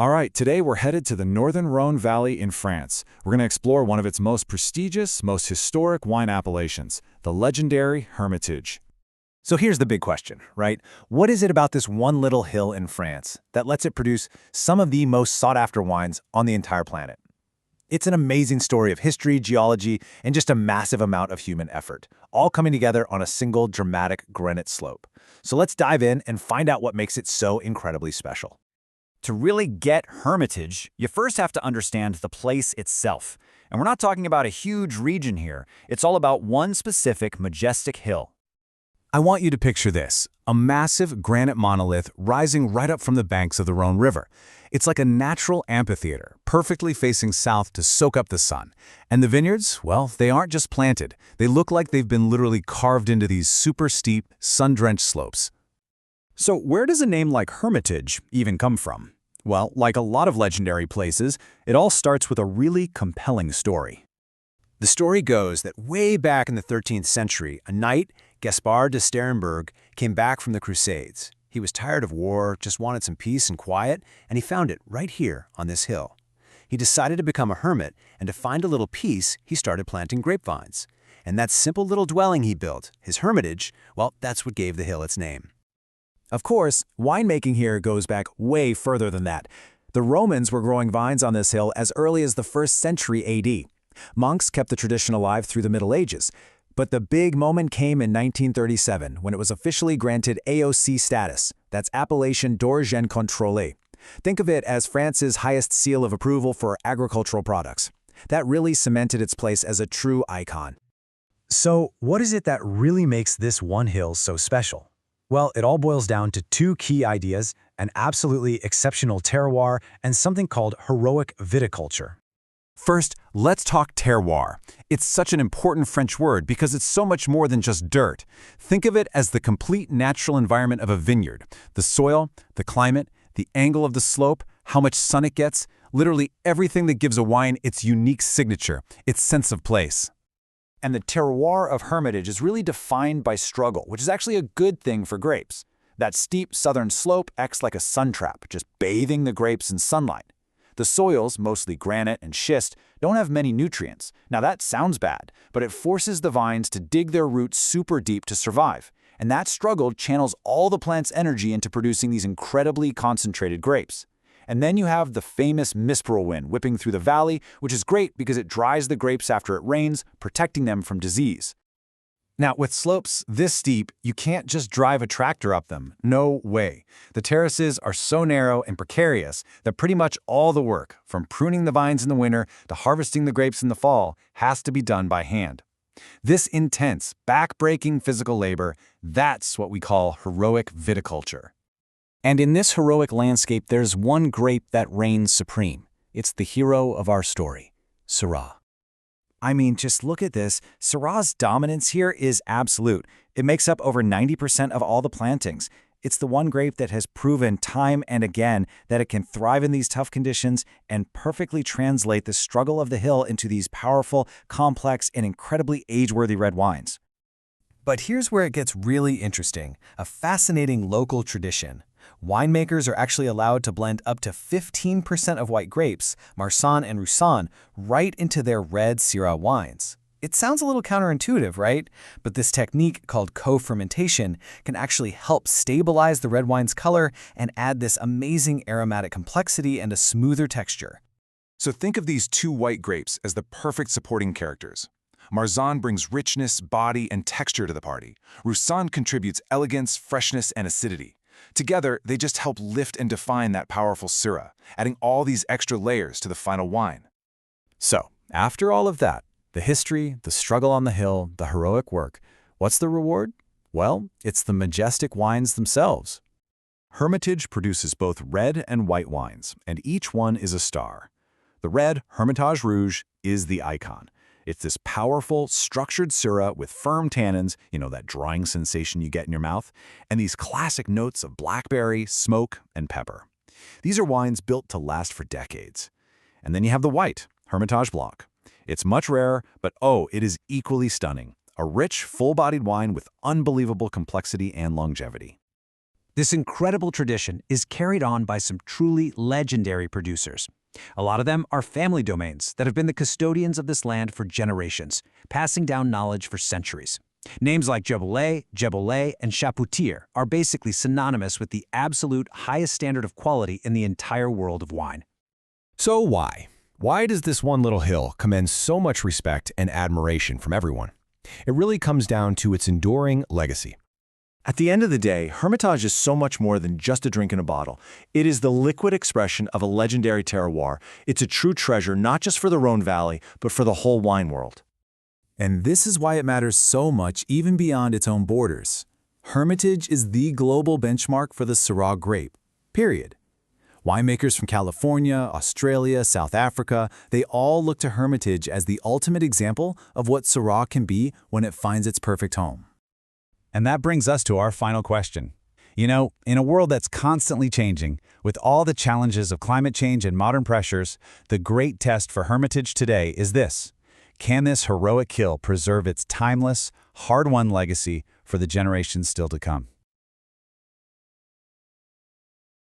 All right, today we're headed to the northern Rhône Valley in France. We're going to explore one of its most prestigious, most historic wine appellations, the legendary Hermitage. So here's the big question, right? What is it about this one little hill in France that lets it produce some of the most sought-after wines on the entire planet? It's an amazing story of history, geology, and just a massive amount of human effort, all coming together on a single dramatic granite slope. So let's dive in and find out what makes it so incredibly special. To really get Hermitage, you first have to understand the place itself. And we're not talking about a huge region here. It's all about one specific majestic hill. I want you to picture this, a massive granite monolith rising right up from the banks of the Rhône River. It's like a natural amphitheater, perfectly facing south to soak up the sun. And the vineyards, well, they aren't just planted. They look like they've been literally carved into these super steep, sun-drenched slopes. So where does a name like Hermitage even come from? Well, like a lot of legendary places, it all starts with a really compelling story. The story goes that way back in the 13th century, a knight, Gaspard de Sterenburg, came back from the Crusades. He was tired of war, just wanted some peace and quiet, and he found it right here on this hill. He decided to become a hermit, and to find a little peace, he started planting grapevines. And that simple little dwelling he built, his hermitage, well, that's what gave the hill its name. Of course, winemaking here goes back way further than that. The Romans were growing vines on this hill as early as the 1st century AD. Monks kept the tradition alive through the Middle Ages. But the big moment came in 1937 when it was officially granted AOC status. That's Appellation d'Origine Contrôlée. Think of it as France's highest seal of approval for agricultural products. That really cemented its place as a true icon. So, what is it that really makes this one hill so special? Well, it all boils down to two key ideas: an absolutely exceptional terroir and something called heroic viticulture. First, let's talk terroir. It's such an important French word because it's so much more than just dirt. Think of it as the complete natural environment of a vineyard. The soil, the climate, the angle of the slope, how much sun it gets, literally everything that gives a wine its unique signature, its sense of place. And the terroir of Hermitage is really defined by struggle, which is actually a good thing for grapes. That steep southern slope acts like a sun trap, just bathing the grapes in sunlight. The soils, mostly granite and schist, don't have many nutrients. Now that sounds bad, but it forces the vines to dig their roots super deep to survive. And that struggle channels all the plant's energy into producing these incredibly concentrated grapes. And then you have the famous Mispero wind whipping through the valley, which is great because it dries the grapes after it rains, protecting them from disease. Now, with slopes this steep, you can't just drive a tractor up them. No way. The terraces are so narrow and precarious that pretty much all the work, from pruning the vines in the winter to harvesting the grapes in the fall, has to be done by hand. This intense, back-breaking physical labor, that's what we call heroic viticulture. And in this heroic landscape, there's one grape that reigns supreme. It's the hero of our story, Syrah. I mean, just look at this. Syrah's dominance here is absolute. It makes up over 90% of all the plantings. It's the one grape that has proven time and again that it can thrive in these tough conditions and perfectly translate the struggle of the hill into these powerful, complex, and incredibly age-worthy red wines. But here's where it gets really interesting, a fascinating local tradition. Winemakers are actually allowed to blend up to 15% of white grapes, Marsanne and Roussanne, right into their red Syrah wines. It sounds a little counterintuitive, right? But this technique, called co-fermentation, can actually help stabilize the red wine's color and add this amazing aromatic complexity and a smoother texture. So think of these two white grapes as the perfect supporting characters. Marsanne brings richness, body, and texture to the party. Roussanne contributes elegance, freshness, and acidity. Together, they just help lift and define that powerful Syrah, adding all these extra layers to the final wine. So, after all of that, the history, the struggle on the hill, the heroic work, what's the reward? Well, it's the majestic wines themselves. Hermitage produces both red and white wines, and each one is a star. The red, Hermitage Rouge, is the icon. It's this powerful, structured Syrah with firm tannins, that drying sensation you get in your mouth, and these classic notes of blackberry, smoke, and pepper. These are wines built to last for decades. And then you have the white, Hermitage Blanc. It's much rarer, but it is equally stunning. A rich, full-bodied wine with unbelievable complexity and longevity. This incredible tradition is carried on by some truly legendary producers. A lot of them are family domains that have been the custodians of this land for generations, passing down knowledge for centuries. Names like Jebolet, and Chapoutier are basically synonymous with the absolute highest standard of quality in the entire world of wine. So why? Why does this one little hill command so much respect and admiration from everyone? It really comes down to its enduring legacy. At the end of the day, Hermitage is so much more than just a drink in a bottle. It is the liquid expression of a legendary terroir. It's a true treasure not just for the Rhône Valley, but for the whole wine world. And this is why it matters so much even beyond its own borders. Hermitage is the global benchmark for the Syrah grape, period. Winemakers from California, Australia, South Africa, they all look to Hermitage as the ultimate example of what Syrah can be when it finds its perfect home. And that brings us to our final question. You know, in a world that's constantly changing, with all the challenges of climate change and modern pressures, the great test for Hermitage today is this: can this heroic hill preserve its timeless, hard-won legacy for the generations still to come?